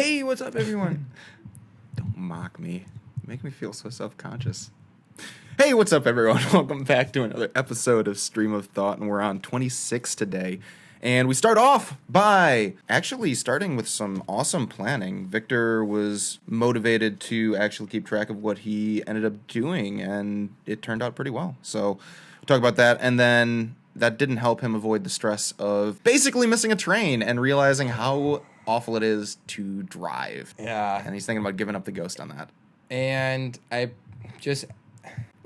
Hey, what's up, everyone? Don't mock me. You make me feel so self-conscious. Hey, what's up, everyone? Welcome back to another episode of Stream of Thought, and we're on 26 today. And we start off by actually starting with some awesome planning. Victor was motivated to actually keep track of what he ended up doing, and it turned out pretty well. So we'll talk about that, and then that didn't help him avoid the stress of basically missing a train and realizing how awful it is to drive. Yeah. And he's thinking about giving up the ghost on that. And I just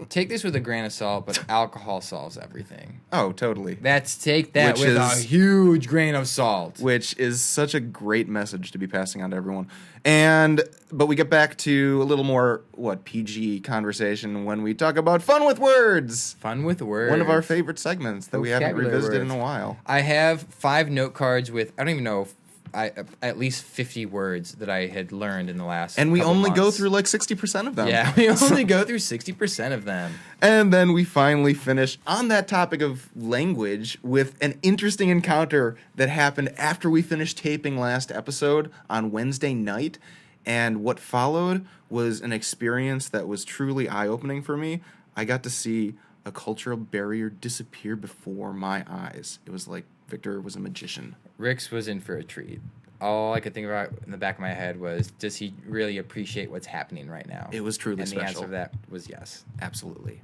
take this with a grain of salt, but alcohol solves everything. Oh, totally. Take that with a huge grain of salt. Which is such a great message to be passing on to everyone. But we get back to a little more, PG conversation when we talk about fun with words. Fun with words. One of our favorite segments that we haven't revisited in a while. I have 5 note cards with, I don't even know, at least 50 words that I had learned in the last And we only months. go through like 60% of them. Yeah, we only go through 60% of them. And then we finally finish on that topic of language with an interesting encounter that happened after we finished taping last episode on Wednesday night. And what followed was an experience that was truly eye-opening for me. I got to see a cultural barrier disappear before my eyes. It was like Victor was a magician. Rix was in for a treat. All I could think about in the back of my head was, does he really appreciate what's happening right now? It was truly special. And the answer to that was yes. Absolutely.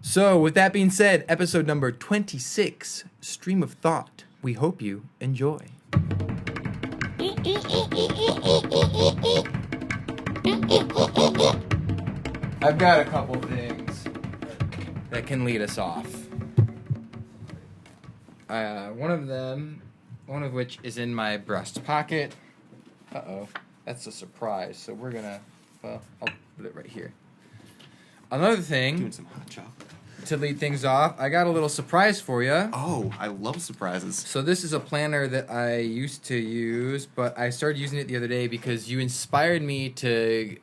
So, with that being said, episode number 26, Stream of Thought. We hope you enjoy. I've got a couple things that can lead us off. One of which is in my breast pocket. Uh-oh, that's a surprise. So we're gonna, I'll put it right here. Another thing, Doing some hot chocolate. To lead things off, I got a little surprise for you. Oh, I love surprises. So this is a planner that I used to use, but I started using it the other day because you inspired me to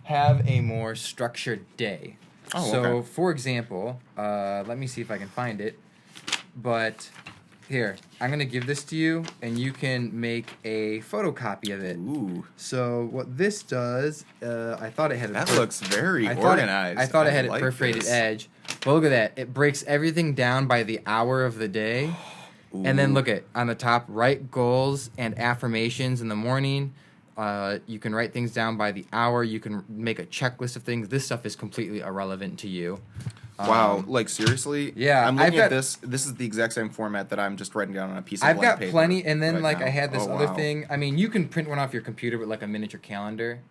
have a more structured day. Oh, so, okay. for example, let me see if I can find it. But here, I'm going to give this to you, and you can make a photocopy of it. Ooh. So what this does, I thought it had That looks very organized. I thought it had like a perforated this. edge. But look at that. It breaks everything down by the hour of the day. And then look at, on the top, write goals and affirmations in the morning. You can write things down by the hour. You can make a checklist of things. This stuff is completely irrelevant to you. Wow, like seriously? Yeah, I'm looking at this. This is the exact same format that I'm just writing down on a piece of I've blank got paper plenty, and then right now. I had this other wow. thing. I mean, you can print one off your computer with like a miniature calendar.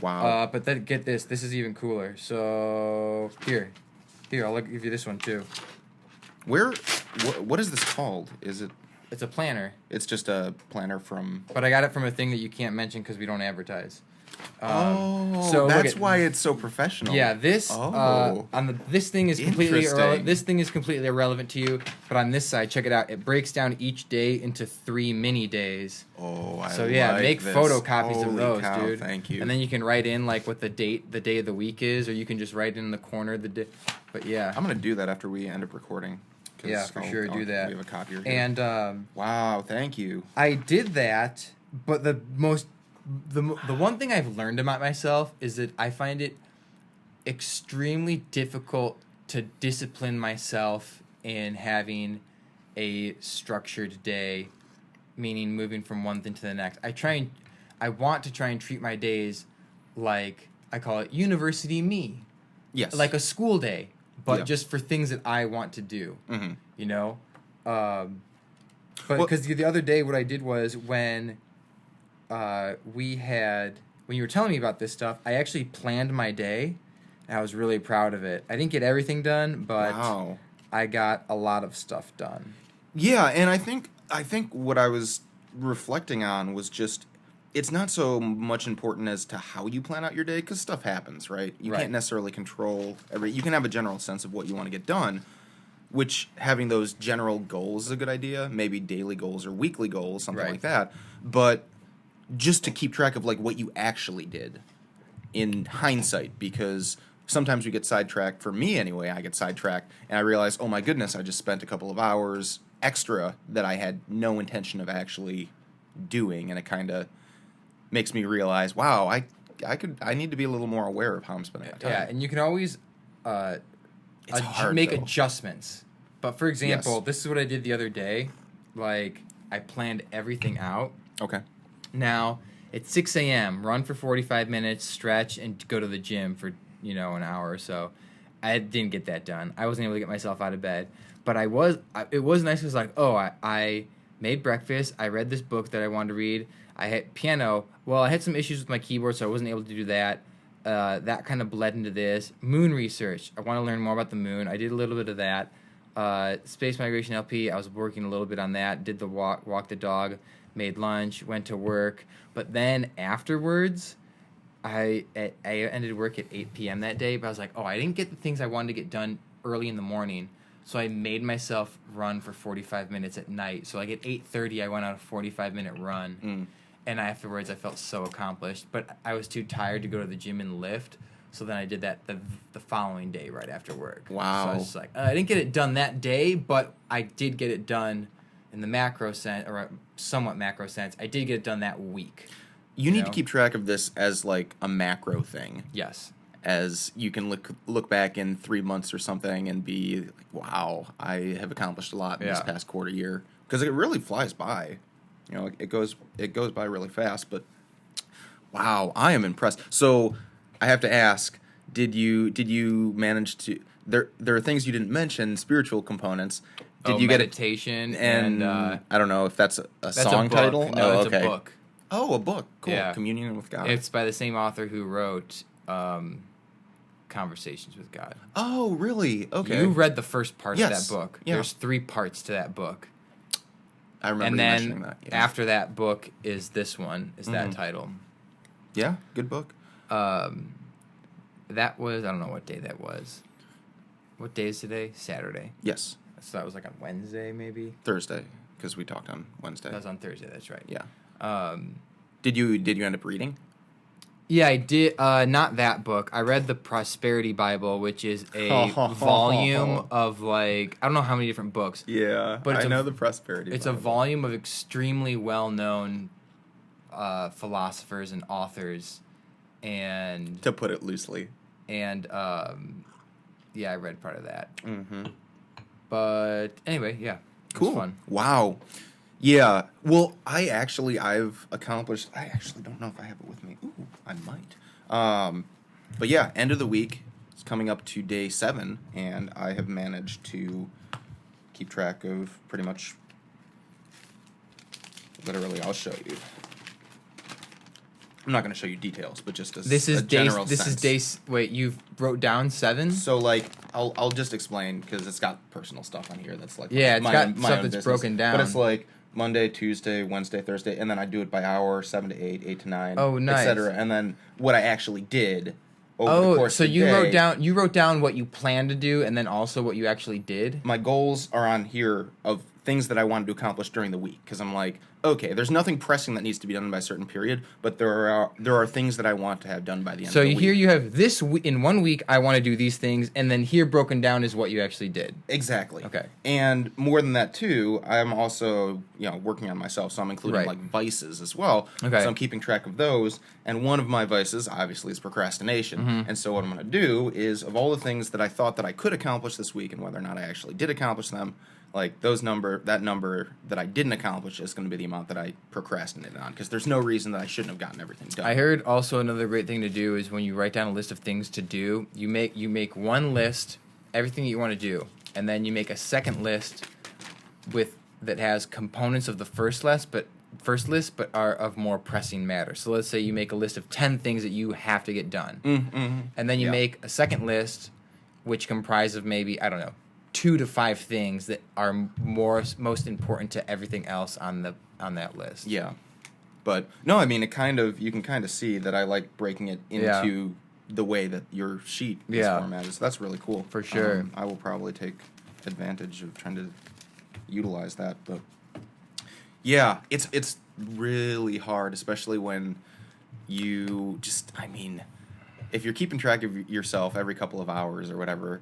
Wow. But then get this. This is even cooler. So here, I'll give you this one too. What is this called? Is it? It's a planner. It's just a planner from. But I got it from a thing that you can't mention because we don't advertise. So that's why it's so professional. Yeah, this this thing is completely irrelevant. This thing is completely irrelevant to you. But on this side, check it out. It breaks down each day into 3 mini days. Oh, I So yeah, like make this. photocopies of Holy those, cow, dude. Thank you. And then you can write in like what the day of the week is, or you can just write in the corner the day. But yeah, I'm gonna do that after we end up recording. Yeah, for sure, do that. We have a copier here. And wow, thank you. I did that, but the one thing I've learned about myself is that I find it extremely difficult to discipline myself in having a structured day, meaning moving from one thing to the next. I want to try and treat my days like, I call it university me. Yes. Like a school day, but Yeah. just for things that I want to do, Mm-hmm. you know? But because the other day what I did was when when you were telling me about this stuff, I actually planned my day, and I was really proud of it. I didn't get everything done, but Wow. I got a lot of stuff done. Yeah, and I think what I was reflecting on was just it's not so much important as to how you plan out your day because stuff happens, right? You Right. can't necessarily control you can have a general sense of what you want to get done, which having those general goals is a good idea, maybe daily goals or weekly goals, something Right. like that. But just to keep track of like what you actually did in hindsight, because sometimes we get sidetracked. For me anyway, I get sidetracked and I realize, oh my goodness, I just spent a couple of hours extra that I had no intention of actually doing, and it kind of makes me realize, wow, I need to be a little more aware of how I'm spending my time. Yeah, and you can always It's hard, make though. adjustments. But for example, Yes. this is what I did the other day. Like, I planned everything out. Okay. Now, it's 6 a.m., run for 45 minutes, stretch, and go to the gym for, an hour or so. I didn't get that done. I wasn't able to get myself out of bed. But it was nice because, like, I made breakfast. I read this book that I wanted to read. I had piano. Well, I had some issues with my keyboard, so I wasn't able to do that. That kind of bled into this. Moon research. I want to learn more about the moon. I did a little bit of that. Space Migration LP, I was working a little bit on that. Did the walk the dog, made lunch, went to work. But then afterwards, I ended work at 8 p.m. that day. But I was like, I didn't get the things I wanted to get done early in the morning. So I made myself run for 45 minutes at night. So like at 8:30, I went on a 45-minute run. And afterwards, I felt so accomplished. But I was too tired to go to the gym and lift. So then I did that the following day right after work. Wow. So I was just like, I didn't get it done that day, but I did get it done in the macro sense, or somewhat macro sense. I did get it done that week. You need to keep track of this as like a macro thing. Yes. As you can look back in 3 months or something and be like, wow, I have accomplished a lot in this past quarter year. Because it really flies by. It goes by really fast, but wow, I am impressed. So I have to ask, did you manage to there are things you didn't mention, spiritual components. Did you meditation get it? And I don't know if that's a song title. No, it's a book. Oh, a book. Cool. Yeah. Communion with God. It's by the same author who wrote Conversations with God. Oh, really? Okay. You read the first part of that book. Yeah. There's 3 parts to that book. I remember you mentioning that. And then after that book is this one, that title. Yeah, good book. That was, I don't know what day that was. What day is today? Saturday. Yes. So that was like on Wednesday, maybe? Thursday, because we talked on Wednesday. That was on Thursday, that's right. Yeah. Did you end up reading? Yeah, I did. Not that book. I read the Prosperity Bible, which is a volume of I don't know how many different books. Yeah, but I know the Prosperity It's Bible. a volume of extremely well-known philosophers and authors, and to put it loosely. And I read part of that. Mm-hmm. But anyway, yeah, it was fun. Wow. Yeah. Well, I've accomplished. I actually don't know if I have it with me. Ooh, I might. But yeah, end of the week. It's coming up to day 7, and I have managed to keep track of pretty much. Literally, I'll show you. I'm not going to show you details, but just a general sense. Wait, you wrote down 7? So I'll just explain because it's got personal stuff on here that's like it's got stuff that's broken down. But it's like Monday, Tuesday, Wednesday, Thursday, and then I do it by hour, 7 to 8, 8 to 9, oh nice, etc. And then what I actually did over the course of the day. You wrote down what you planned to do, and then also what you actually did. My goals are on here of things that I wanted to accomplish during the week because I'm like, okay, there's nothing pressing that needs to be done by a certain period, but there are things that I want to have done by the end of the week. So here you have this in 1 week I want to do these things, and then here broken down is what you actually did. Exactly. Okay. And more than that too, I'm also working on myself, so I'm including like vices as well. Okay. So I'm keeping track of those, and one of my vices obviously is procrastination. Mm-hmm. And so what I'm going to do is of all the things that I thought that I could accomplish this week and whether or not I actually did accomplish them, like that number that I didn't accomplish is going to be the amount that I procrastinated on because there's no reason that I shouldn't have gotten everything done. I heard also another great thing to do is when you write down a list of things to do, you make one list, everything that you want to do, and then you make a second list that has components of the first list, but are of more pressing matter. So let's say you make a list of 10 things that you have to get done, and then you make a second list, which comprises of maybe 2 to 5 things that are most important to everything else on that list. Yeah, but no, I mean you can kind of see that I like breaking it into the way that your sheet is formatted. So that's really cool. For sure. I will probably take advantage of trying to utilize that, but yeah, it's really hard, especially when you if you're keeping track of yourself every couple of hours or whatever.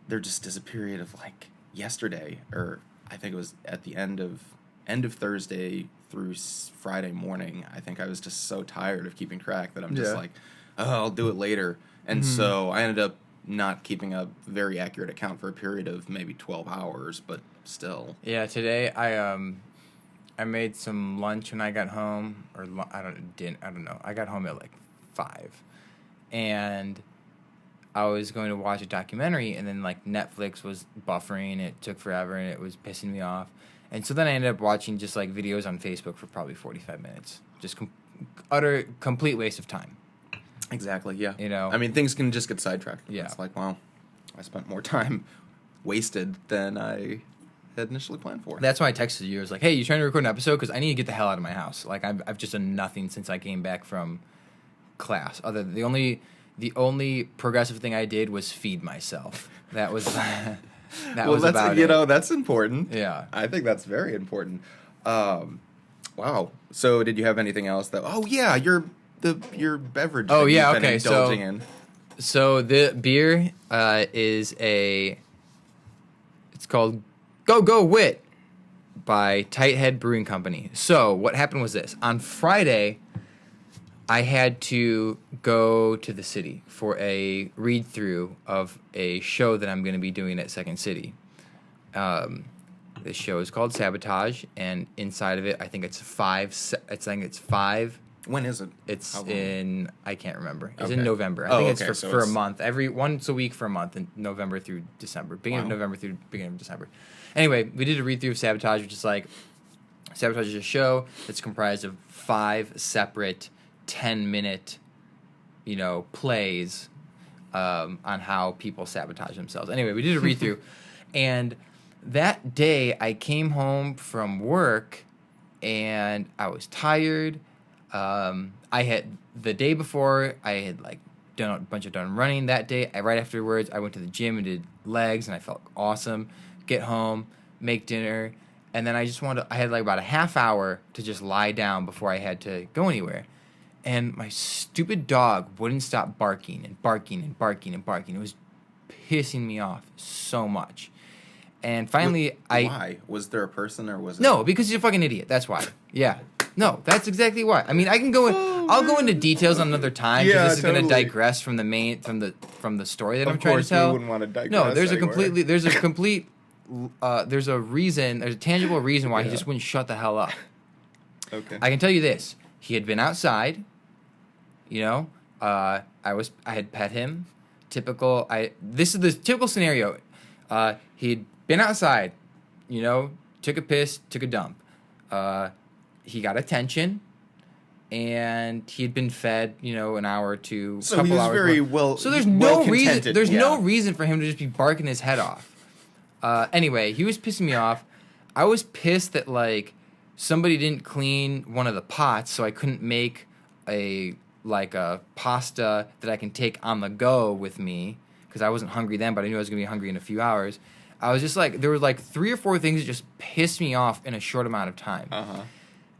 There just is a period of like yesterday, or I think it was at the end of end of Thursday through Friday morning, I think I was just so tired of keeping track that I'm just like, oh, I'll do it later. And so I ended up not keeping a very accurate account for a period of maybe 12 hours, but still. Yeah, today I made some lunch when I got home, or I don't know. I got home at like 5, and I was going to watch a documentary, and then like Netflix was buffering. It took forever, and it was pissing me off. And so then I ended up watching just like videos on Facebook for probably 45 minutes. Just complete waste of time. Exactly, yeah. You know? I mean, things can just get sidetracked. Yeah. It's like, wow, I spent more time wasted than I had initially planned for. That's why I texted you. I was like, hey, you trying to record an episode? Because I need to get the hell out of my house. Like, I've just done nothing since I came back from class. The only progressive thing I did was feed myself. That was was about it. That's important. Yeah. I think that's very important. Wow. So did you have anything else that... Oh, yeah, your beverage that you've been indulging in. So the beer is it's called Go Wit by Tighthead Brewing Company. So what happened was this. On Friday, I had to go to the city for a read-through of a show that I'm going to be doing at Second City. This show is called Sabotage, and inside of it, I think it's five. When is it? It's in, I can't remember. It's Okay. in November. I think it's so for a month. Once a week for a month in November through December. Beginning Wow. of November through beginning of December. Anyway, we did a read-through of Sabotage, which is like, Sabotage is a show that's comprised of 5 separate 10-minute, plays on how people sabotage themselves. Anyway, we did a read-through, and that day I came home from work, and I was tired. The day before, I had like done a bunch of running that day. Right afterwards, I went to the gym and did legs, and I felt awesome. Get home, make dinner, and then I had like about a half hour to just lie down before I had to go anywhere. And my stupid dog wouldn't stop barking and barking and barking and barking. It was pissing me off so much. And finally, Why? Was there a person or was it... No, because he's a fucking idiot. That's why. Yeah. No, that's exactly why. I mean, I can go in. I'll go into details on another time because this is going to digress from the story that I'm trying to tell. Of course, we wouldn't want to digress. No, there's a tangible reason why he just wouldn't shut the hell up. Okay. I can tell you this: he had been outside. I had pet him. This is the typical scenario. He'd been outside, took a piss, took a dump. He got attention, and he'd been fed, an hour or two, so couple he was hours. Very well. So there's well no reason. contented. There's no reason for him to just be barking his head off. Anyway, he was pissing me off. I was pissed that like somebody didn't clean one of the pots, so I couldn't make a pasta that I can take on the go with me because I wasn't hungry then, but I knew I was gonna be hungry in a few hours. I was just like, there were like 3 or 4 things that just pissed me off in a short amount of time. Uh-huh.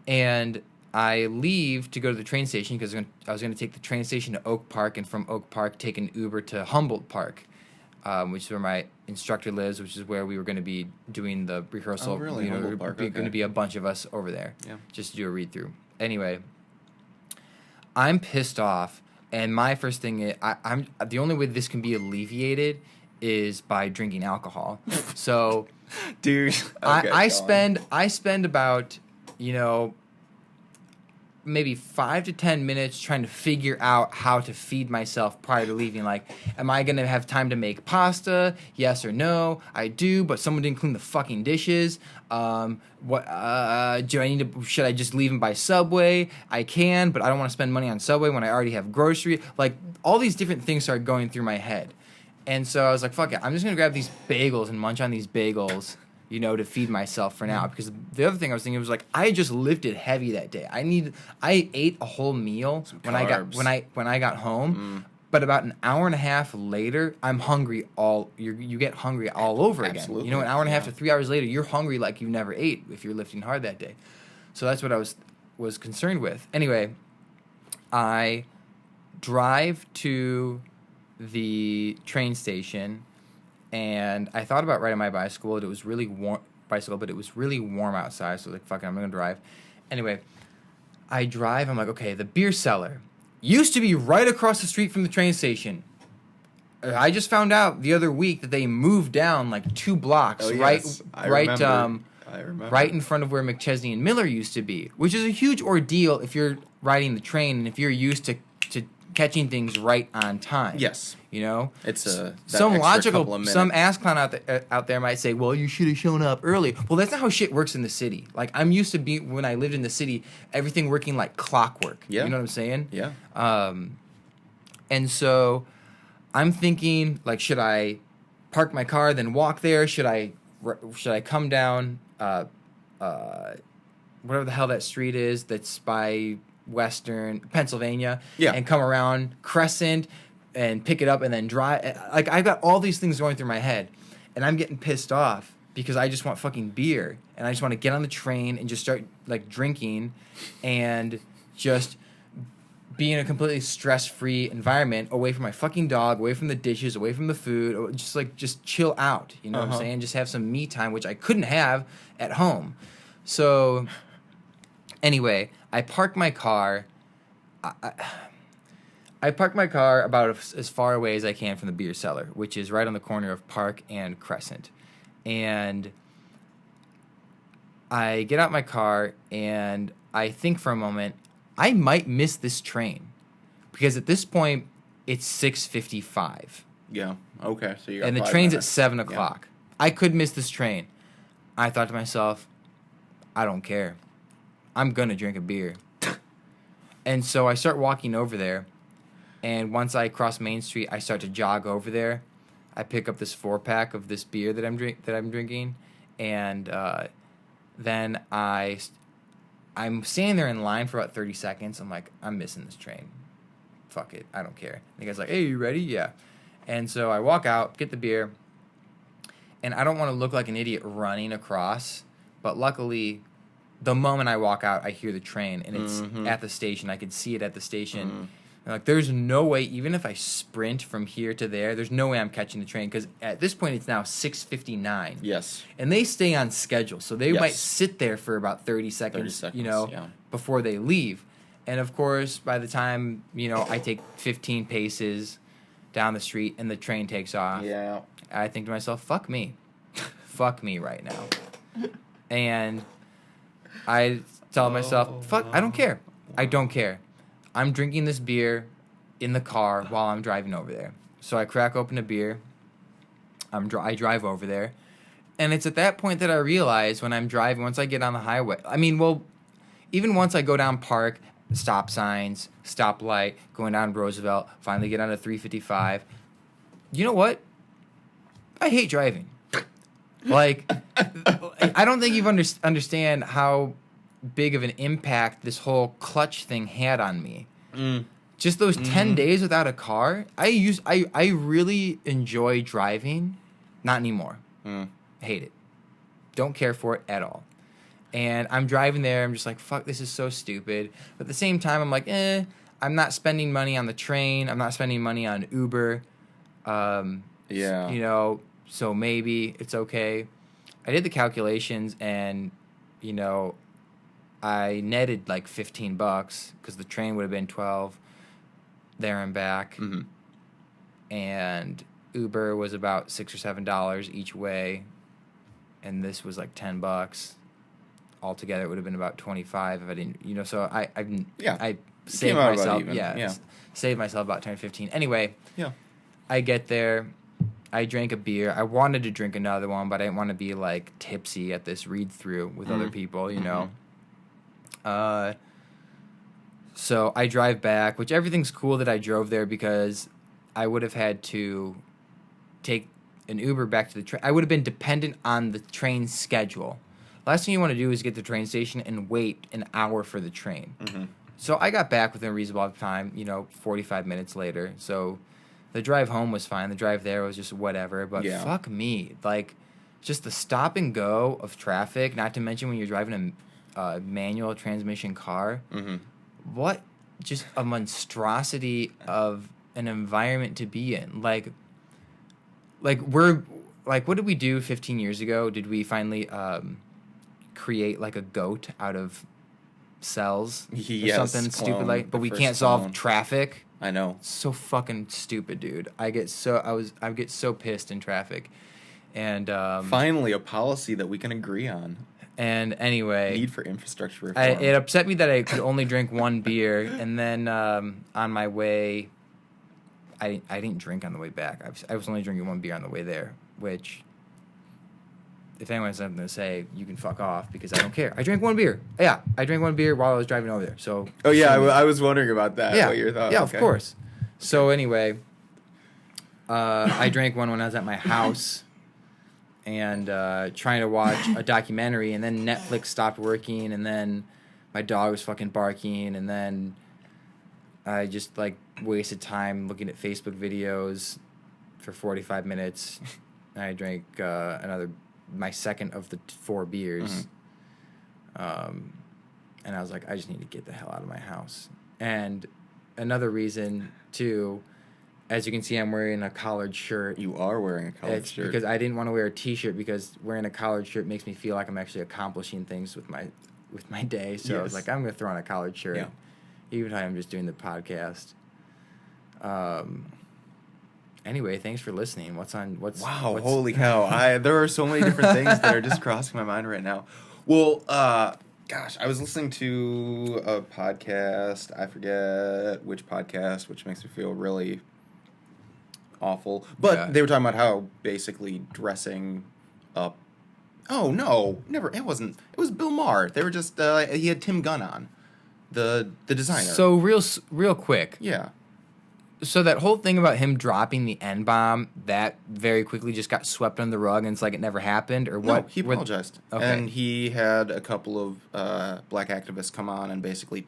And I leave to go to the train station because I was going to take the train station to Oak Park, and from Oak Park take an Uber to Humboldt Park, which is where my instructor lives, which is where we were going to be doing the rehearsal. Oh, really? Humboldt Park, going to okay. be a bunch of us over there, Yeah. just to do a read through. Anyway, I'm pissed off, and my first thing is I'm the only way this can be alleviated is by drinking alcohol. So, Dude, okay, I spend about maybe 5 to 10 minutes trying to figure out how to feed myself prior to leaving. Like, am I going to have time to make pasta? Yes or no? I do, but someone didn't clean the fucking dishes. Should I just leave and buy Subway? I can, but I don't want to spend money on Subway when I already have grocery. Like, all these different things started going through my head. And so I was like, fuck it, I'm just going to grab these bagels and munch on these bagels, to feed myself for now. Because the other thing I was thinking was like, I just lifted heavy that day. I ate a whole meal when I got home. But about an hour and a half later, I'm hungry you get hungry all over again. Absolutely. An hour and a half to 3 hours later, you're hungry like you never ate if you're lifting hard that day. So that's what I was concerned with. Anyway, I drive to the train station, and I thought about riding my bicycle. It was really bicycle, but it was really warm outside, so I was like, fuck it, I'm gonna drive. Anyway, I drive, I'm like, okay, the beer cellar used to be right across the street from the train station. I just found out the other week that they moved down like 2 blocks, I remember. right in front of where McChesney and Miller used to be, which is a huge ordeal if you're riding the train and if you're used to catching things right on time. Yes. You know? It's some ass clown out there might say, well, you should have shown up early. Well, that's not how shit works in the city. Like, I'm used to when I lived in the city, everything working like clockwork. Yeah. You know what I'm saying? Yeah. And so I'm thinking, like, should I park my car, then walk there? Should I come down, whatever the hell that street is that's by Western Pennsylvania, and come around Crescent and pick it up and then drive? Like, I've got all these things going through my head, and I'm getting pissed off because I just want fucking beer, and I just want to get on the train and just start, like, drinking and just be in a completely stress-free environment, away from my fucking dog, away from the dishes, away from the food, just chill out, you know what I'm saying? Just have some me time, which I couldn't have at home. So, anyway, I park my car. I park my car about as far away as I can from the beer cellar, which is right on the corner of Park and Crescent. And I get out my car, and I think for a moment, I might miss this train, because at this point it's 6:55. Yeah. Okay. So you got and the 5 train's minutes. at 7:00. I could miss this train. I thought to myself, I don't care. I'm gonna drink a beer. And so I start walking over there, and once I cross Main Street, I start to jog over there. I pick up this 4-pack of this beer that I'm drinking, and then I'm standing there in line for about 30 seconds. I'm like, I'm missing this train. Fuck it. I don't care. And the guy's like, hey, you ready? Yeah. And so I walk out, get the beer, and I don't want to look like an idiot running across, but luckily, the moment I walk out, I hear the train, and it's at the station. I could see it at the station. And like, there's no way, even if I sprint from here to there, there's no way I'm catching the train, because at this point it's now 6:59. Yes. And they stay on schedule, so they might sit there for about 30 seconds, before they leave. And of course, by the time, I take 15 paces down the street and the train takes off, I think to myself, fuck me. Fuck me right now. And I tell myself, fuck, I don't care. I don't care. I'm drinking this beer in the car while I'm driving over there. So I crack open a beer. I drive over there. And it's at that point that I realize when I'm driving, once I get on the highway, even once I go down Park, stop signs, stoplight, going down Roosevelt, finally get on a 355. You know what? I hate driving. Like, I don't think you understand how big of an impact this whole clutch thing had on me. Just those 10 days without a car, I really enjoy driving. Not anymore. Hate it. Don't care for it at all. And I'm driving there, I'm just like, fuck, this is so stupid. But at the same time, I'm like, I'm not spending money on the train, I'm not spending money on Uber. So maybe it's okay. I did the calculations, and, I netted like $15 because the train would have been 12 there and back. And Uber was about $6 or $7 each way, and this was like $10. Altogether, it would have been about 25 if I didn't, so I saved myself, saved myself about 10 or 15. Anyway, I get there, I drank a beer. I wanted to drink another one, but I didn't want to be like tipsy at this read through with other people, So I drive back, which everything's cool that I drove there, because I would have had to take an Uber back to the train. I would have been dependent on the train schedule. Last thing you want to do is get to the train station and wait an hour for the train. So I got back within a reasonable time, 45 minutes later. So the drive home was fine. The drive there was just whatever. But fuck me. Like, just the stop and go of traffic, not to mention when you're driving a manual transmission car. What just a monstrosity of an environment to be in. Like like, what did we do 15 years ago? Did we finally create like a goat out of cells or Yes, something clone, stupid like? But the we first can't clone. solve traffic. I know. So fucking stupid, dude. I get so pissed in traffic, and Finally, a policy that we can agree on. and anyway, Need for infrastructure reform. it upset me that I could only drink one beer, and then on my way, I didn't drink on the way back. I was only drinking one beer on the way there, which, if anyone has something to say, you can fuck off because I don't care. I drank one beer. Yeah, I drank one beer while I was driving over there. So. Oh yeah, I was wondering about that. Yeah, What your thought? yeah, Okay. of course. So anyway, I drank one when I was at my house, and trying to watch a documentary, and then Netflix stopped working, and then my dog was fucking barking, and then I just like wasted time looking at Facebook videos for 45 minutes. And I drank my second of the 4 beers. And I was like, I just need to get the hell out of my house. And another reason, too, as you can see, I'm wearing a collared shirt. You are wearing a collared shirt. Because I didn't want to wear a T-shirt, because wearing a collared shirt makes me feel like I'm actually accomplishing things with my day. So I was like, I'm going to throw on a collared shirt, even if I'm just doing the podcast. Anyway, thanks for listening. What's Holy cow. There are so many different things that are just crossing my mind right now. Well, gosh, I was listening to a podcast. I forget which podcast, which makes me feel really awful. But they were talking about how basically dressing up. Oh, no. Never. It wasn't. It was Bill Maher. They were just, he had Tim Gunn on, the designer. So real quick. Yeah. So that whole thing about him dropping the N-bomb, that very quickly just got swept under the rug, and it's like it never happened, or what? No, he apologized. Okay. And he had a couple of black activists come on and basically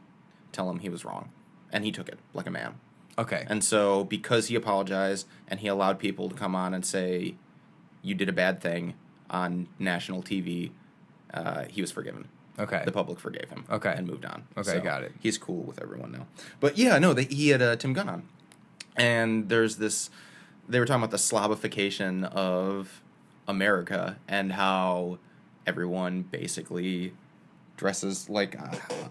tell him he was wrong. And he took it like a man. Okay. And so because he apologized and he allowed people to come on and say, you did a bad thing on national TV, he was forgiven. Okay. The public forgave him. Okay. And moved on. Okay, So got it. He's cool with everyone now. But yeah, no, he had Tim Gunn on. And there's this, they were talking about the slobification of America and how everyone basically dresses like,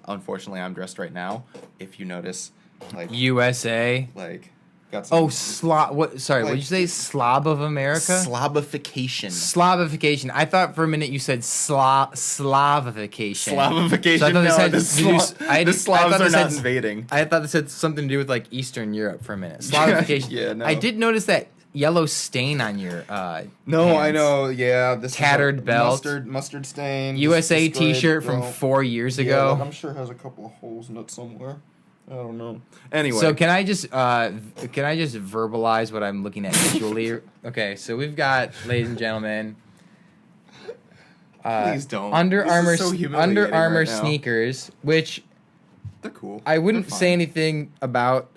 unfortunately, I'm dressed right now. If you notice, like USA. Like, got some. Oh, what? Sorry, what did you say? Slob of America? Slobification. Slobification. I thought for a minute you said Slavification. Slavification. So I thought no, the Slavs are not invading. I thought this had something to do with like Eastern Europe for a minute. Slavification. Yeah, no. I did notice that yellow stain on your No, pants. I know. Yeah, this Tattered is belt. mustard stain. USA destroyed T-shirt from belt. 4 years Yeah, ago. like, I'm sure it has a couple of holes in it somewhere. I don't know. Anyway, So can I just verbalize what I'm looking at visually? Okay, so we've got, ladies and gentlemen, please don't. Under This Armour is so humiliating Under Armour right now. sneakers, which They're cool. I wouldn't They're say fine. anything about,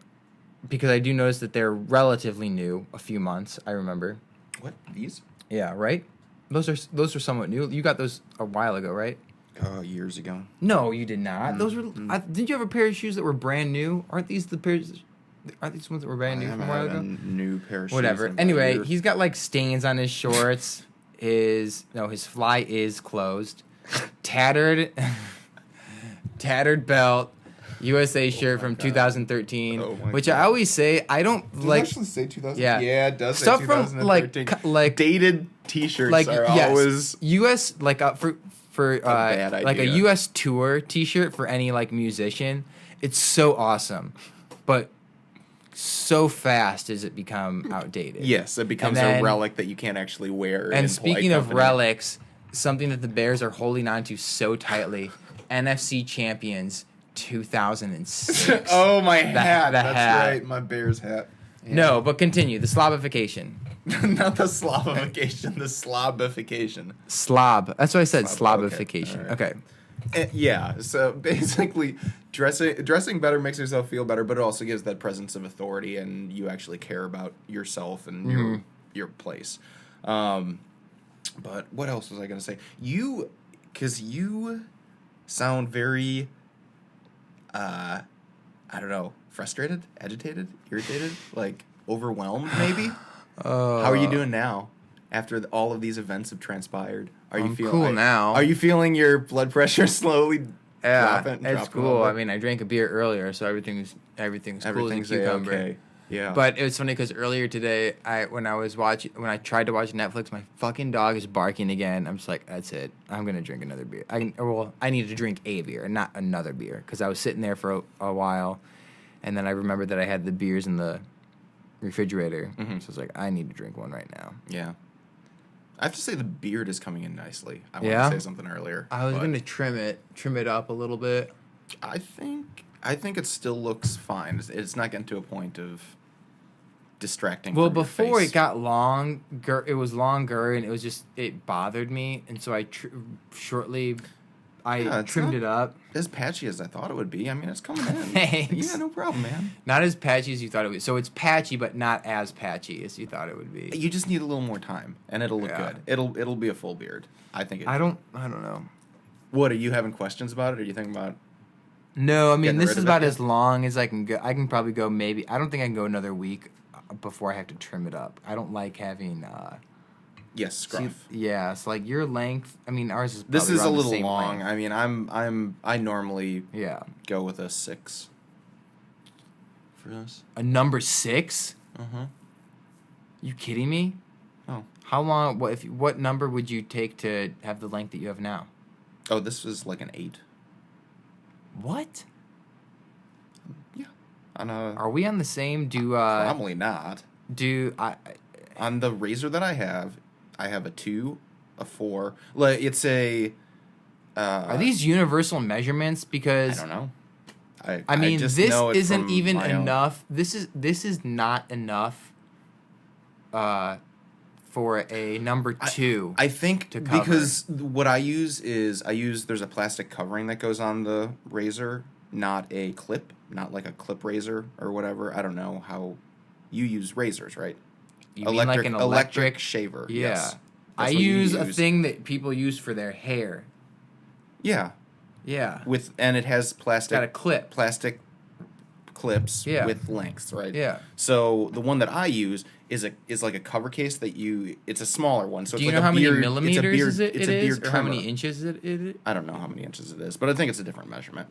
because I do notice that they're relatively new, a few months. I remember. What, these? Yeah, right. Those are somewhat new. You got those a while ago, right? Years ago. No, you did not. Those were. Didn't you have a pair of shoes that were brand new? Aren't these the pairs? Aren't these ones that were brand new from a while ago? New pair of shoes. Whatever. in about a Anyway, year. he's got like stains on his shorts. His fly is closed. Tattered belt. USA shirt from 2013, Oh my which God. I always say I don't Does like. it actually say 2000? Yeah. Yeah, it does Stuff say from 2013. like Dated T-shirts like are yes, always US like for bad like a idea. US tour T-shirt for any like musician. It's so awesome, but so fast does it become outdated. Yes, it becomes And then- a relic that you can't actually wear. And in speaking polite of company. relics, something that the Bears are holding on to so tightly, NFC champions 2006. Oh, my hat. the That's hat. right, my Bears hat. Yeah. No, but continue. The slobification. Not the slobification, the slobification. Slob. That's what I said. Slob, Slobification. okay, Okay. Yeah, so basically, dressing better makes yourself feel better, but it also gives that presence of authority, and you actually care about yourself and your place. But what else was I going to say? Because you sound very, I don't know, frustrated, agitated, irritated, like overwhelmed, maybe? How are you doing now? after all of these events have transpired? Are you I'm feeling cool now. Are you feeling your blood pressure slowly It's dropping cool. a I bit? mean, I drank a beer earlier, so everything's cool as a cucumber. okay. Yeah. But it was funny because earlier today, when I tried to watch Netflix, my fucking dog is barking again. I'm just like, that's it. I'm gonna drink another beer. I needed to drink a beer, not another beer, because I was sitting there for a while, and then I remembered that I had the beers in the refrigerator. So I was like, I need to drink one right now. Yeah. I have to say the beard is coming in nicely. I wanted Yeah? to say something earlier. I was but gonna trim it up a little bit. I think it still looks fine. It's not getting to a point of distracting. Well, from your before face. it got longer, it was longer, and it bothered me, and so I it's trimmed not it up. as patchy as I thought it would be. I mean, it's coming in. Thanks. Yeah, no problem, man. Not as patchy as you thought it would be. So it's patchy, but not as patchy as you thought it would be. You just need a little more time, and it'll look Yeah. good. It'll be a full beard. I think. I don't know. What are you having questions about it? Or are you thinking about? No, I mean, Getting this rid is of it about yet? as long as I can go. I can probably go maybe. I don't think I can go another week before I have to trim it up. I don't like having. Yes, scruff. Yeah, it's like your length. I mean, ours is. This probably is a around the little same long. length. I mean, I normally Yeah. go with a 6 for this. A number 6? You kidding me? Oh. How long? What number would you take to have the length that you have now? Oh, this is like an 8. What? Yeah. On a Are we on the same? probably not. I? On the razor that I have a 2, a 4. Like it's a. Are these universal measurements? I Because don't know. I mean, just this know it isn't from even my own. enough. This is not enough. For a number 2. I think to cover. because what I use is there's a plastic covering that goes on the razor, not a clip, not like a clip razor or whatever. I don't know how you use razors, right? You mean like an electric shaver. Yeah. Yes. I That's what you use a thing that people use for their hair. Yeah. Yeah. And it has plastic Got a clip. plastic clips Yeah. with lengths, right? Yeah. So the one that I use is like a cover case that it's a smaller one. So Do it's you like know a how many beard, millimeters it's a beard or how trimmer. many inches it is? I don't know how many inches it is, but I think it's a different measurement.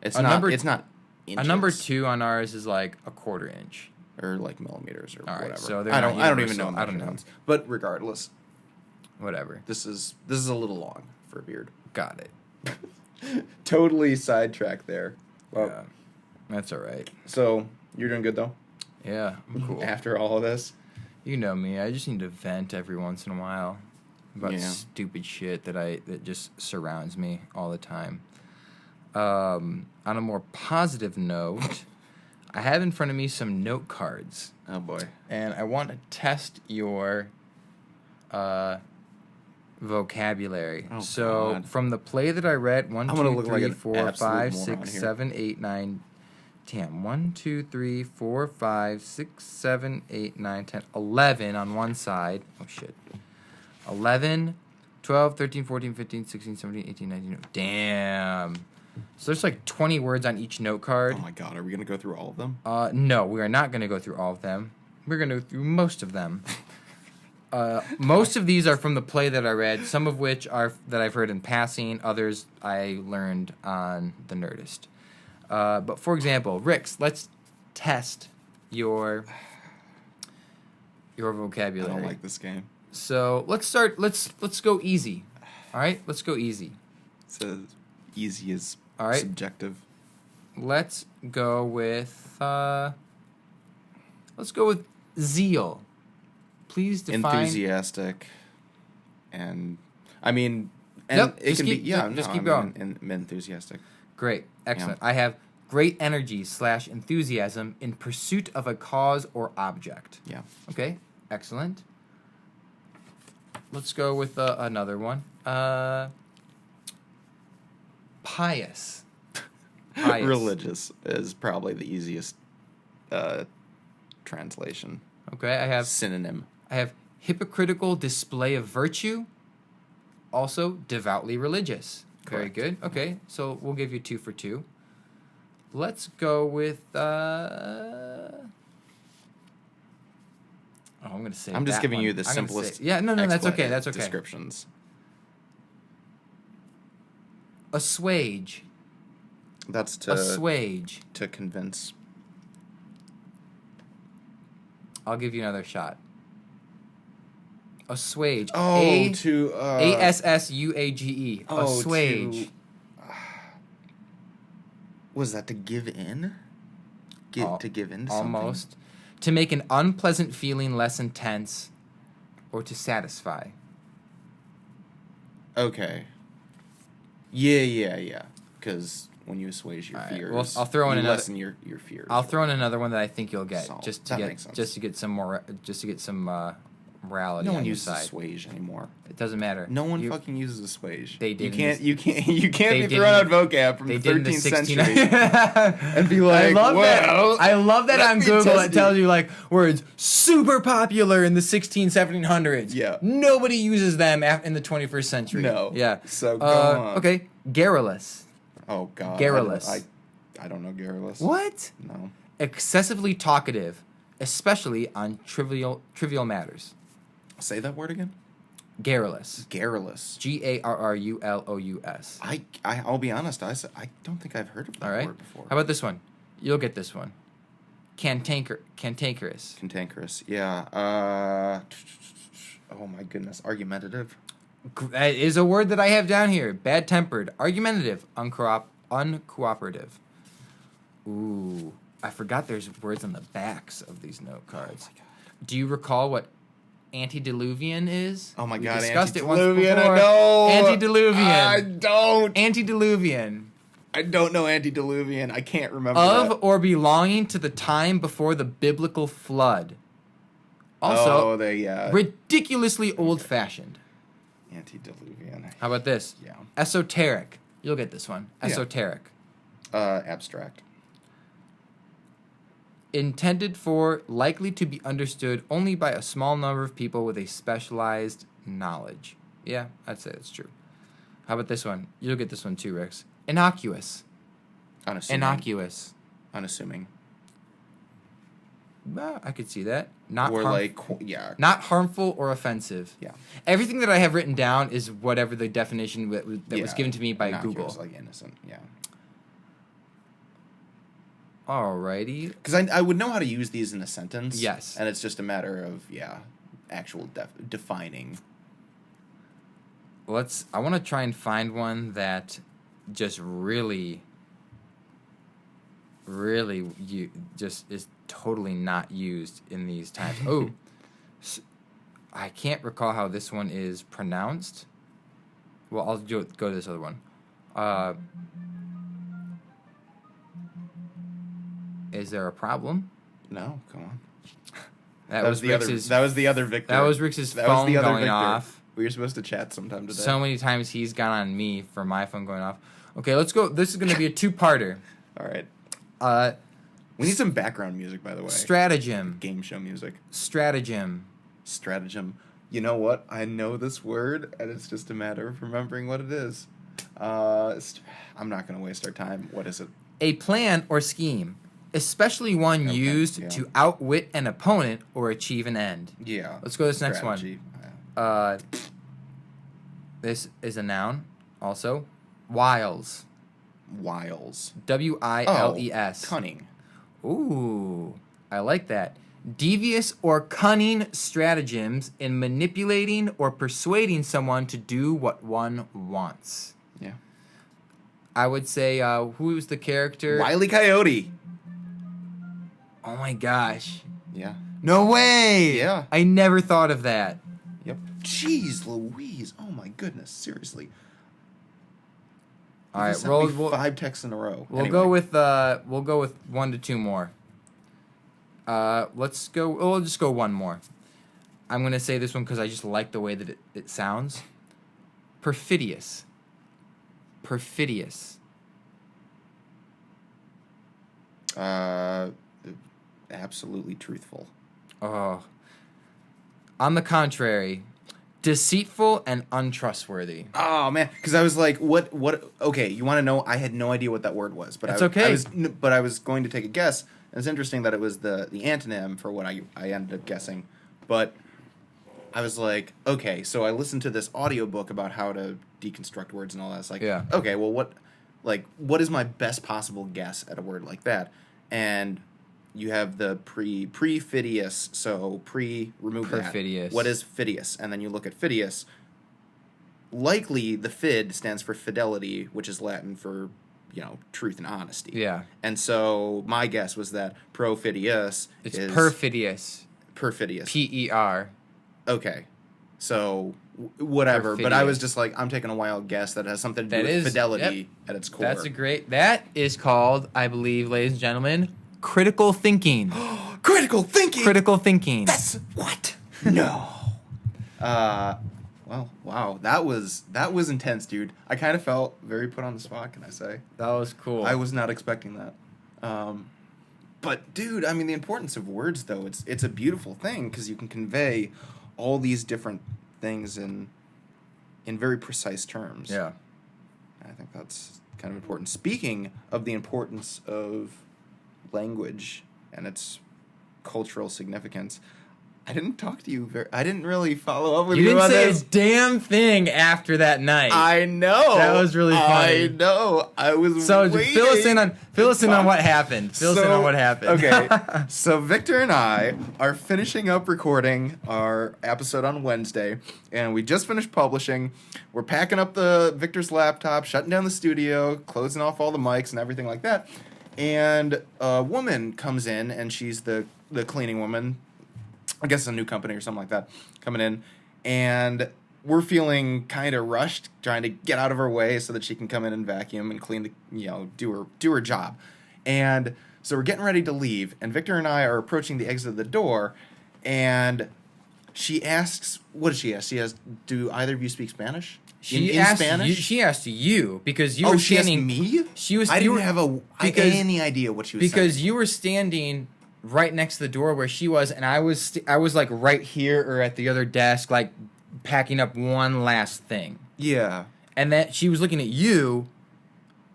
It's A not. number- It's not inches. A number 2 on ours is like a 1/4 inch. or like millimeters or All right, whatever. so they're I not don't even know universal. I don't know. measurements. But regardless, Whatever. this is a little long for a beard. Got it. Totally sidetracked there. Well, Yeah. That's all right. so you're doing good though. Yeah, I'm cool. After all of this, You know me. I just need to vent every once in a while about Yeah. stupid shit that just surrounds me all the time. On a more positive note, I have in front of me some note cards, oh boy. and I want to test your vocabulary. Oh, so God. from the play that I read, 1, I'm gonna 2, look like 3, an 4, absolute 5, moron 6, here. 7, 8, 9. Damn, 1, 2, 3, 4, 5, 6, 7, 8, 9, 10, 11 on one side. Oh, shit. 11, 12, 13, 14, 15, 16, 17, 18, 19. Damn. So there's like 20 words on each note card. Oh my god, are we gonna go through all of them? No, we are not going to go through all of them. We're going to go through most of them. Most of these are from the play that I read, some of which are that I've heard in passing, others I learned on the Nerdist. But for example, Rix, let's test your I vocabulary. don't like this game. So let's start. Let's go easy. All right, let's go easy. It's as easy as All right. subjective. Let's go with zeal. Please define. Enthusiastic, and I mean, and Yep, it just can keep- be yeah. yep, just no, keep I going. mean, and enthusiastic. Great, excellent. I have great energy / enthusiasm in pursuit of a cause or object. Yeah. Okay, excellent. Let's go with another one. Pious. Pious. Religious is probably the easiest translation. Okay, I have Synonym. hypocritical display of virtue. Also, devoutly religious. Very Correct. good. Okay, so we'll give you 2 for 2. Let's go with Oh, I'm gonna say. I'm just giving one. you the I'm gonna simplest. say, yeah, no, that's okay. That's okay. Descriptions. Assuage. That's to Assuage. to convince. I'll give you another shot. Assuage. Oh, Assuage. Oh, Assuage. Was that to give in? To give in to almost. something? To make an unpleasant feeling less intense, or to satisfy. Okay. Yeah. Because when you assuage your fears, well, I'll throw in another. Lessen your fears. I'll throw in another one that I think you'll get, Makes sense. just to get some more, morality. No one on your uses side. assuage anymore. It doesn't matter. No one fucking uses assuage. They did. You can't be throwing out vocab from the 13th century and be like, I love well, that. I love that on Google test it tells you like words super popular in the 1700s. Yeah. Nobody uses them in the 21st century. No. Yeah. So go on. Okay. Garrulous. Oh God. Garrulous. I don't know garrulous. What? No. Excessively talkative, especially on trivial matters. Say that word again. Garrulous. Garrulous. Garrulous. I'll be honest. I don't think I've heard of that word before. How about this one? You'll get this one. Cantankerous. Cantankerous. Yeah. Oh my goodness. Argumentative. That is a word that I have down here. Bad-tempered, argumentative, uncooperative. Ooh, I forgot there's words on the backs of these note cards. Oh my God. Do you recall what antediluvian is? Oh my God, we discussed antediluvian. It once before. I know. Antediluvian. I don't. Antediluvian. I don't know antediluvian. I can't remember Of that. or belonging to the time before the biblical flood. Also, ridiculously old-fashioned. Antediluvian. How about this? Yeah. Esoteric. You'll get this one. Esoteric. Abstract. Intended for, likely to be understood only by a small number of people with a specialized knowledge. Yeah, I'd say that's true. How about this one? You'll get this one too, Rix. Innocuous. Unassuming. Innocuous. Unassuming. Well, I could see that. Not harmful or offensive. Yeah. Everything that I have written down is whatever the definition that was given to me by Google. Like innocent. Yeah. Alrighty. Because I would know how to use these in a sentence. Yes. And it's just a matter of actual defining. I want to try and find one that just really is totally not used in these times. Oh, I can't recall how this one is pronounced. Well, I'll go to this other one. Is there a problem? No, come on. That was the other Victor. That was Rix's phone going off. We were supposed to chat sometime today. So many times he's gone on me for my phone going off. Okay, let's go. This is going to be a two-parter. All right. We need some background music, by the way. Stratagem. Game show music. Stratagem. You know what? I know this word, and it's just a matter of remembering what it is. I'm not going to waste our time. What is it? A plan or scheme, especially one used to outwit an opponent or achieve an end. Yeah. Let's go to this next one. This is a noun. Also, wiles. Wiles. W-I-L-E-S. Cunning. Ooh, I like that. Devious or cunning stratagems in manipulating or persuading someone to do what one wants. Yeah. I would say, who was the character? Wile E. Coyote. Oh my gosh. Yeah. No way! Yeah. I never thought of that. Yep. Jeez Louise. Oh my goodness. Seriously. All right, we'll 5 texts in a row. We'll go with 1 to 2 more. Let's go. We'll just go one more. I'm gonna say this one because I just like the way that it sounds. Perfidious. Absolutely truthful. Oh. On the contrary, deceitful and untrustworthy. Oh man, because I was like, what? Okay, you want to know? I had no idea what that word was, but I was going to take a guess. And it's interesting that it was the antonym for what I ended up guessing But I was like, okay, so I listened to this audiobook about how to deconstruct words and all that. It's like, okay, well, what is my best possible guess at a word like that? And you have the pre-fidious, so remove Perfidious. that. What is fidious? And then you look at fidious. Likely, the fid stands for fidelity, which is Latin for, truth and honesty. Yeah. And so my guess was that profidious is perfidious. P-E-R. Okay. So, whatever. Perfidious. But I was just like, I'm taking a wild guess that has something to do with fidelity at its core. That is called, I believe, ladies and gentlemen, critical thinking. Critical thinking? Critical thinking. That's what? No. Well, wow. That was intense, dude. I kind of felt very put on the spot, can I say? That was cool. I was not expecting that. But, dude, I mean, the importance of words, though, it's a beautiful thing because you can convey all these different things in very precise terms. Yeah. I think that's kind of important. Speaking of the importance of language and its cultural significance, I didn't talk to you I didn't really follow up with you on this. You didn't say a damn thing after that night. I know. That was really funny. I know. I was So waiting. fill us in on what happened. Fill us in on what happened. Okay. So Victor and I are finishing up recording our episode on Wednesday, and we just finished publishing. We're packing up Victor's laptop, shutting down the studio, closing off all the mics and everything like that. And a woman comes in, and she's the cleaning woman. I guess it's a new company or something like that coming in, and we're feeling kind of rushed, trying to get out of her way so that she can come in and vacuum and clean do her job. And so we're getting ready to leave, and Victor and I are approaching the exit of the door, and she asks, what does she ask? She asks, do either of you speak Spanish? She asked Spanish? She asked you because you were she standing. Asked me? She was. I didn't have any idea what she was saying. Because you were standing right next to the door where she was, and I was like right here or at the other desk, like packing up one last thing. Yeah. And then she was looking at you,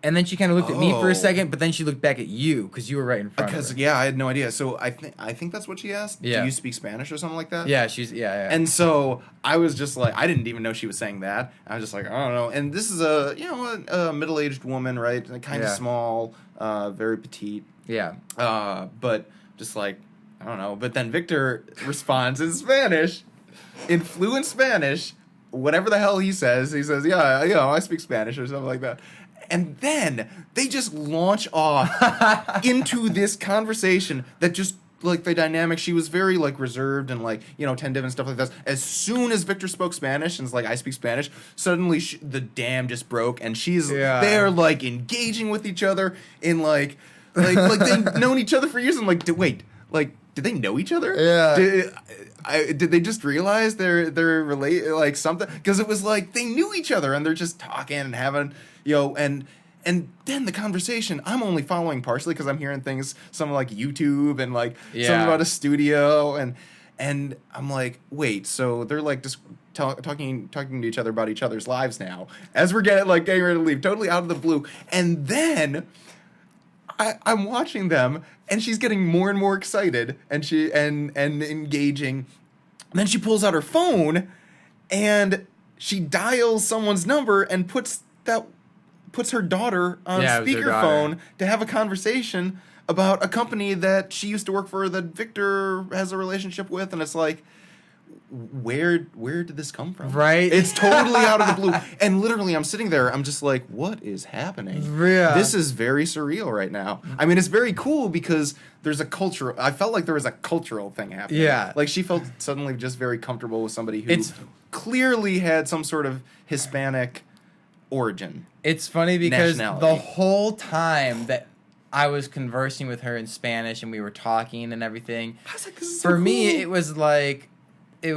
and then she kind of looked at me for a second, but then she looked back at you because you were right in front of her. Because I had no idea. So I think that's what she asked. Yeah. Do you speak Spanish or something like that? Yeah, yeah. And so I was just like, I didn't even know she was saying that. I was just like, I don't know. And this is a middle-aged woman, right? Kind of small, very petite. Yeah. But just like, I don't know. But then Victor responds in Spanish, in fluent Spanish, whatever the hell he says. He says, yeah, I speak Spanish or something like that. And then they just launch off into this conversation that just, like, the dynamic, she was very, like, reserved and, like, tentative and stuff like that. As soon as Victor spoke Spanish and was like, I speak Spanish, suddenly the dam just broke, and they're, like, engaging with each other in, like they've known each other for years. I'm like, wait, like, did they know each other? Yeah. Did they just realize they're related, like, something? Because it was like they knew each other and they're just talking and having, and then the conversation, I'm only following partially because I'm hearing things, some like YouTube and like something about a studio, and I'm like, wait, so they're like just talking to each other about each other's lives now as we're getting ready to leave, totally out of the blue, and then I'm watching them, and she's getting more and more excited, and and engaging. And then she pulls out her phone, and she dials someone's number and puts her daughter on speakerphone to have a conversation about a company that she used to work for that Victor has a relationship with, and it's like, where did this come from? Right? It's totally out of the blue. And literally, I'm sitting there, I'm just like, what is happening? Yeah. This is very surreal right now. I mean, it's very cool because I felt like there was a cultural thing happening. Yeah. Like, she felt suddenly just very comfortable with somebody who clearly had some sort of Hispanic origin. It's funny because nationality. The whole time that I was conversing with her in Spanish and we were talking and everything, I was like, this is so for me, cool. it was like, I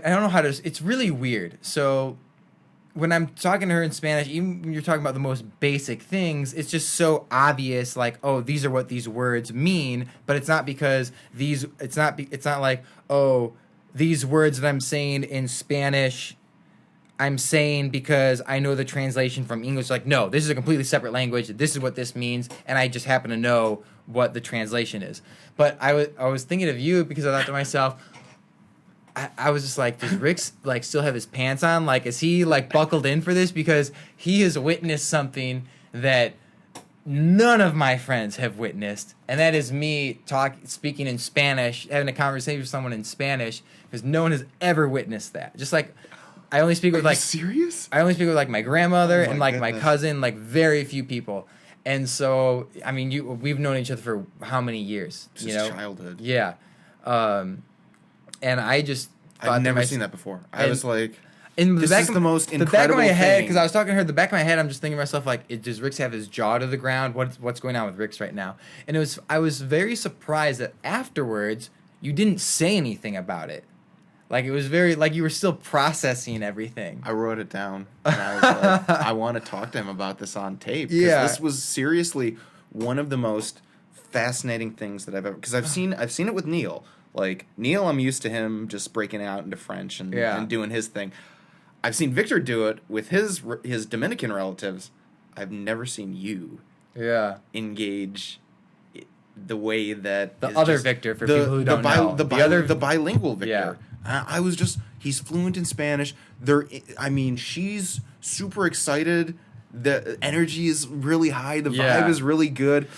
don't know how to, it's really weird. So when I'm talking to her in Spanish, even when you're talking about the most basic things, it's just so obvious, like, oh, these are what these words mean, but it's not because it's not like, oh, these words that I'm saying in Spanish I'm saying because I know the translation from English. Like, no, this is a completely separate language. This is what this means, and I just happen to know what the translation is. But I was thinking of you because I thought to myself, I was just like, does Rick's like still have his pants on? Like, is he like buckled in for this? Because he has witnessed something that none of my friends have witnessed, and that is me speaking in Spanish, having a conversation with someone in Spanish, because no one has ever witnessed that. Just like I only speak with Are you like serious? I only speak with like my grandmother Oh, and my like my goodness. cousin, like very few people. And so, I mean, we've known each other for how many years? Since childhood. Yeah. And I just thought I've never to seen that before. I and was like, in this is the most the back of incredible my head, thing. because I was talking to her. The back of my head, I'm just thinking to myself like, does Rick's have his jaw to the ground? What's going on with Rick's right now? And I was very surprised that afterwards you didn't say anything about it. Like it was very like you were still processing everything. I wrote it down, and I was like, I want to talk to him about this on tape. Yeah. This was seriously one of the most fascinating things that I've ever... Because I've seen it with Neil. Like, Neil, I'm used to him just breaking out into French and doing his thing. I've seen Victor do it with his Dominican relatives. I've never seen you engage the way that The is other just Victor, for people who don't know. The bilingual Victor. I was just, he's fluent in Spanish. I mean, she's super excited. The energy is really high. The vibe is really good.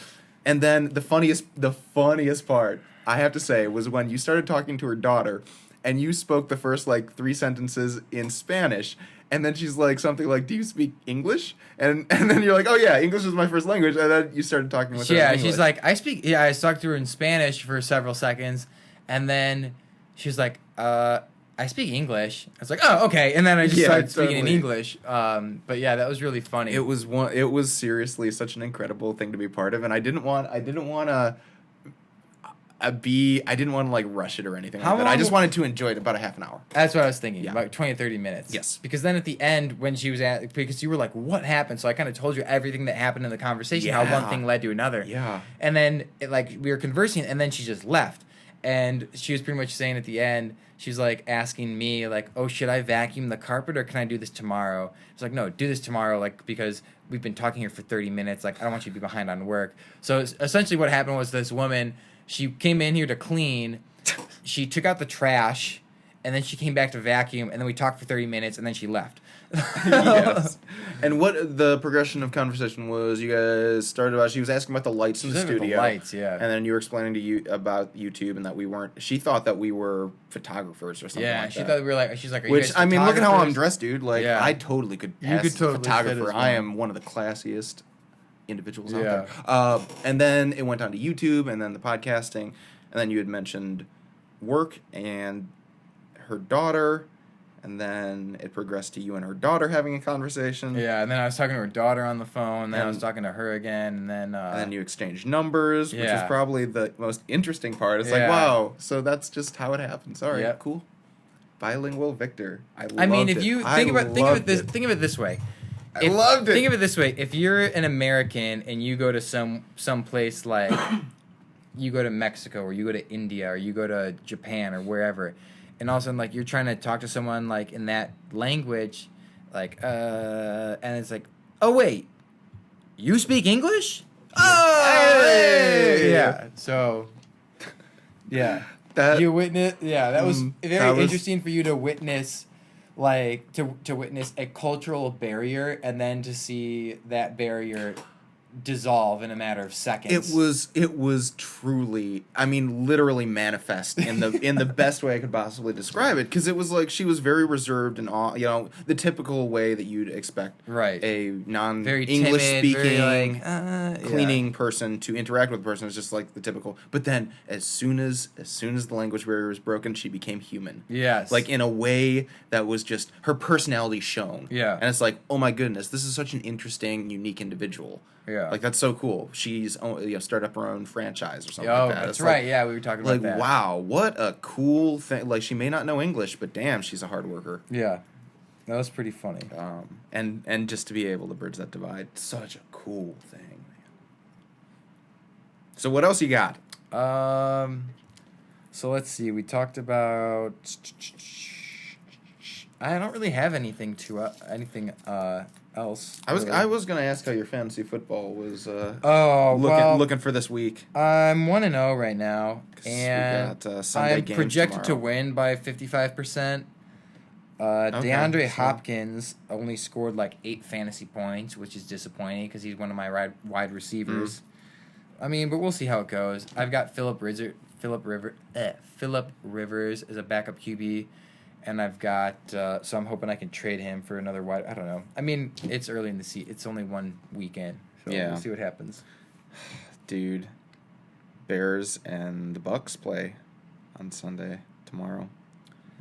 And then the funniest part, I have to say, was when you started talking to her daughter, and you spoke the first like 3 sentences in Spanish, and then she's like something like, "Do you speak English?" And then you're like, "Oh yeah, English is my first language." And then you started talking with her in English. She's like, I speak. Yeah, I talked to her in Spanish for several seconds, and then she was like, I speak English. I was like, oh, okay. And then I just started speaking in English. But yeah, that was really funny. It was seriously such an incredible thing to be part of, and I didn't want to like rush it or anything like that. I just wanted to enjoy it about a half an hour. That's what I was thinking, about 20 to 30 minutes. Yes. Because then at the end, when she was because you were like, what happened? So I kind of told you everything that happened in the conversation, how one thing led to another. Yeah. And then, we were conversing, and then she just left. And she was pretty much saying at the end, she's like asking me, like, oh, should I vacuum the carpet or can I do this tomorrow? It's like, no, do this tomorrow, like, because we've been talking here for 30 minutes. Like, I don't want you to be behind on work. So essentially what happened was this woman, she came in here to clean, she took out the trash, and then she came back to vacuum, and then we talked for 30 minutes, and then she left. Yes. And what the progression of conversation was, you guys started about, she was asking about the lights in the studio. The lights, yeah. And then you were explaining to you about YouTube and that she thought that we were photographers or something like that. Yeah, she thought we were like, she's like, are you which, guys I mean, look at how I'm photographers? dressed, dude. Like, I totally could pass could totally photographer. fit as well. I am one of the classiest individuals out there. And then it went on to YouTube and then the podcasting. And then you had mentioned work and her daughter, and then it progressed to you and her daughter having a conversation. Yeah, and then I was talking to her daughter on the phone, and then I was talking to her again, and then you exchanged numbers, which is probably the most interesting part. It's like, wow, so that's just how it happens. All right, cool. Bilingual Victor. I mean, if you think of it this way. I loved it. Think of it this way: if you're an American and you go to some place like you go to Mexico or you go to India or you go to Japan or wherever, and all of a sudden like you're trying to talk to someone like in that language, like and it's like, oh wait, you speak English? Oh, hey! Yeah. So, yeah, you witness. Yeah, that was very interesting for you to witness. Like to witness a cultural barrier and then to see that barrier dissolve in a matter of seconds. It was truly, I mean, literally manifest in the best way I could possibly describe it, because it was like she was very reserved and all, the typical way that you'd expect a non-English speaking cleaning person to interact with a person. Is just like the typical. But then as soon as the language barrier was broken, she became human. Yes. Like in a way that was just her personality shown. Yeah. And it's like, oh my goodness, this is such an interesting, unique individual. Yeah. Like, that's so cool. She's started up her own franchise or something like that. That's right. Yeah, we were talking about that. Like, wow, what a cool thing. Like, she may not know English, but damn, she's a hard worker. Yeah. That was pretty funny. And just to be able to bridge that divide, such a cool thing, man. So what else you got? So let's see. We talked about... I don't really have anything else. I was really. I was gonna ask how your fantasy football was. Looking for this week. I'm 1-0 right now, 'Cause and we got Sunday I'm games projected to tomorrow. win by 55%. Okay, DeAndre so- Hopkins only scored like 8 fantasy points, which is disappointing because he's one of my wide receivers. I mean, but we'll see how it goes. I've got Philip Rivers as a backup QB, and I've got so I'm hoping I can trade him for another wide. I don't know. I mean, it's early in the season. It's only one weekend, so Yeah. we'll see what happens. Dude, Bears and the Bucks play on Sunday tomorrow.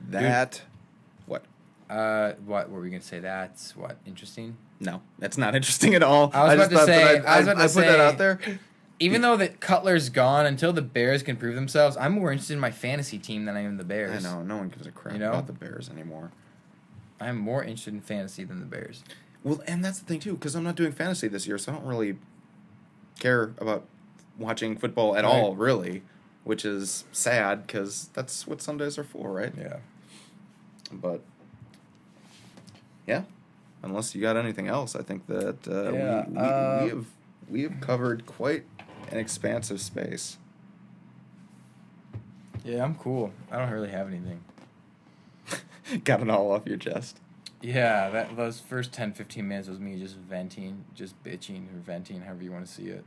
That what? What were we gonna say? That's what interesting. No, that's not interesting at all. I was about to say. I put that out there. Even though that Cutler's gone, until the Bears can prove themselves, I'm more interested in my fantasy team than I am in the Bears. I know, no one gives a crap You know? about the Bears anymore. I'm more interested in fantasy than the Bears. Well, and that's the thing too, because I'm not doing fantasy this year, so I don't really care about watching football at all, really, which is sad because that's what Sundays are for, right? Yeah. But yeah, unless you got anything else, I think that we have covered quite an expansive space. Yeah, I'm cool. I don't really have anything. Got it all off your chest. Yeah, those first 10, 15 minutes was me just venting, just bitching or venting, however you want to see it.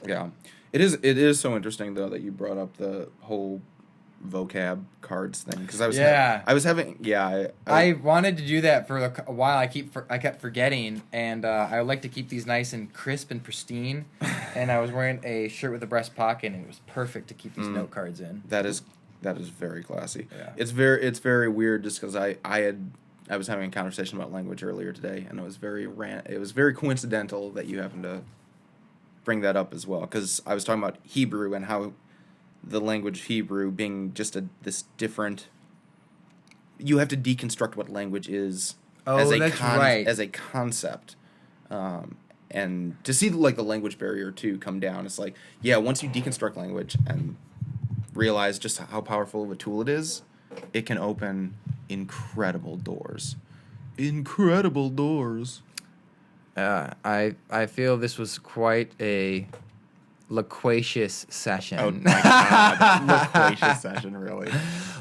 Yeah. It is so interesting, though, that you brought up the whole vocab cards thing. Because I wanted to do that for a while. I kept forgetting, and I like to keep these nice and crisp and pristine. And I was wearing a shirt with a breast pocket, and it was perfect to keep these note cards in. That is very classy. Yeah. It's very weird just because I was having a conversation about language earlier today, and it was very coincidental that you happened to bring that up as well, because I was talking about Hebrew and how the language Hebrew being just this different. You have to deconstruct what language is as a concept, and to see like the language barrier too come down. It's like, yeah, once you deconstruct language and realize just how powerful of a tool it is, it can open incredible doors. Incredible doors. I feel this was quite a loquacious session. Oh my god, loquacious session, really.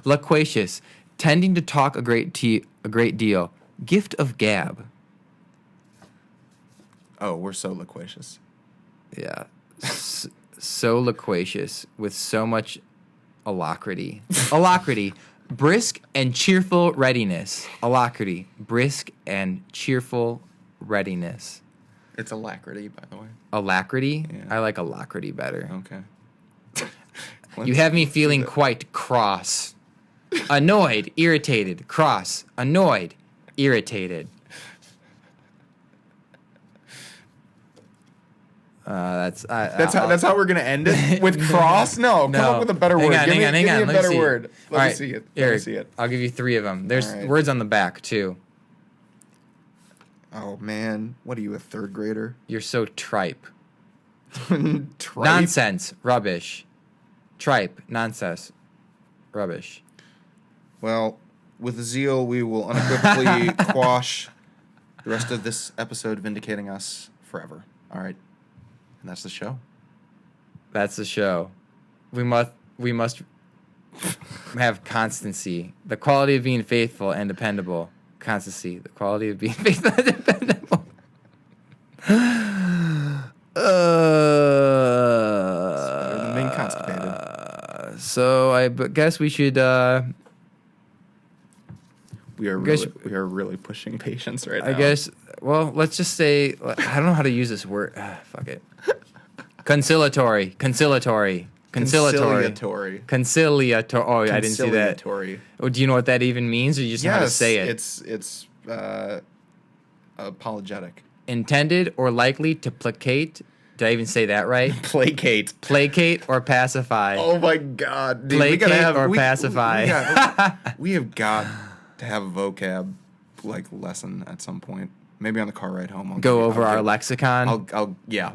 Loquacious, tending to talk a great deal. Gift of gab. Oh, we're so loquacious. Yeah, so loquacious with so much alacrity. Alacrity, brisk and cheerful readiness. Alacrity, brisk and cheerful readiness. It's alacrity, by the way. Alacrity? Yeah. I like alacrity better. Okay. You have me feeling quite cross. Annoyed, irritated, cross, annoyed, irritated. That's how we're gonna end it with cross. No, come up with a better word. Give me a better word. Let me see it. Let me see it. I'll give you 3 of them. There's right. words on the back too. Oh man, what are you, a 3rd grader? You're so tripe. Tripe? Nonsense, rubbish. Tripe, nonsense, rubbish. Well, with zeal, we will unequivocally quash the rest of this episode, vindicating us forever. All right, and that's the show. That's the show. We must have constancy, the quality of being faithful and dependable. Constancy, the quality of being faithful and dependable. Better than being constipated. So I guess we should. We are really pushing patience right now. I guess. Well, let's just say I don't know how to use this word. Fuck it. Conciliatory. Conciliatory. Oh, I didn't see that. Oh, do you know what that even means, or you just know how to say it? It's apologetic. Intended or likely to placate. Did I even say that right? Placate or pacify. Oh my god. Dude, pacify. We have got to have a vocab lesson at some point. Maybe on the car ride home. Go over our lexicon. I'll yeah.